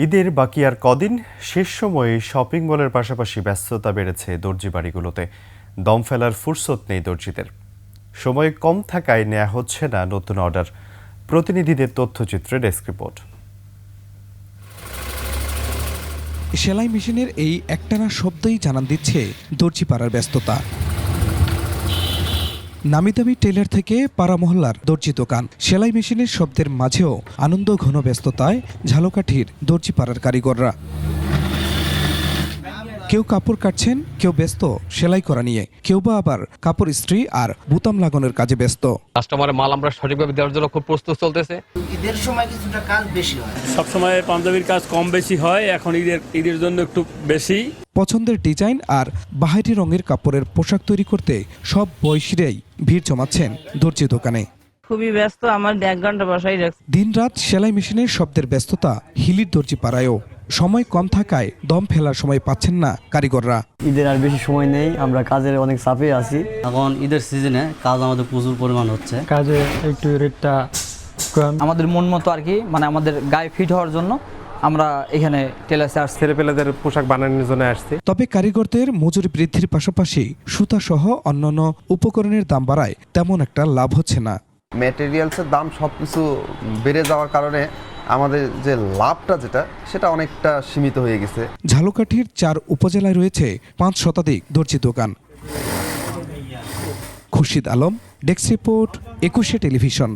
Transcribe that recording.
ঈদের বাকি আর কদিন, শেষ সময়ে শপিং মলের পাশাপাশি ব্যস্ততা বেড়েছে দর্জি বাড়িগুলোতে। দম ফেলার ফুরসত নেই দর্জিদের। সময় কম থাকায় নেওয়া হচ্ছে না নতুন অর্ডার। প্রতিনিধিদের তথ্যচিত্রে ডেস্ক রিপোর্ট। সেলাই মেশিনের এই একটানা শব্দই জানান দিচ্ছে দর্জি পাড়ার ব্যস্ততা। নামিদামি টেলার থেকে পাড়া মহল্লার দর্জি দোকান, সেলাই মেশিনের শব্দের মাঝেও আনন্দ ঘন ব্যস্ততায় ঝালকাঠির দর্জি পাড়ার কারিগররা। কেউ কাপড় কাটছেন, কেউ ব্যস্ত সেলাই করা নিয়ে, কেউ বা আবার কাপড় ইস্ত্রি আর বুতাম লাগানোর কাজে ব্যস্ত। কাস্টমারের মাল আমরা সঠিকভাবে দেওয়ার জন্য খুব প্রস্তুত চলতেছে। ঈদের সময় কিছুটা কাজ বেশি হয়, সবসময় পাঞ্জাবির কাজ কম বেশি হয়, এখন ঈদের জন্য একটু বেশি। পছন্দের ডিজাইন আর বাহারি রঙের কাপড়ের পোশাক তৈরি করতে সব বয়সীরাই ভিড় জমাচ্ছেন দর্জি দোকানে। খুবই ব্যস্ত, আমার 1 ঘন্টা বসাই রাখছি। দিনরাত সেলাই মেশিনের শব্দের ব্যস্ততা হিলির দর্জি পাড়ায়ও। সময় কম থাকায় দম ফেলার সময় পাচ্ছেন না কারিগররা। ঈদের আর বেশি সময় নেই, আমরা কাজের অনেক চাপে আছি। এখন ঈদের সিজনে কাজ আমাদের প্রচুর পরিমাণ হচ্ছে। কাজে একটু রেটটা কম। আমাদের মন মতো আর কি, মানে আমাদের গায়ে ফিট হওয়ার জন্য আমরা এখানে টেলার্সে আসছি, ছেলেপেলেদের পোশাক বানানোর জন্য আসছি। তবে কারিগরদের মজুরি বৃদ্ধির পাশাপাশি সুতা সহ অন্যান্য উপকরণের দাম বাড়ায় তেমন একটা লাভ হচ্ছে না। ম্যাটেরিয়ালসের দাম সবকিছু বেড়ে যাওয়ার কারণে আমাদের যে লাভটা সেটা অনেকটা সীমিত হয়ে গেছে। ঝালকাঠির 4 উপজেলায় রয়েছে 5 শতাধিক দর্জি দোকান। Khurshid Alam, desk report, 21 television.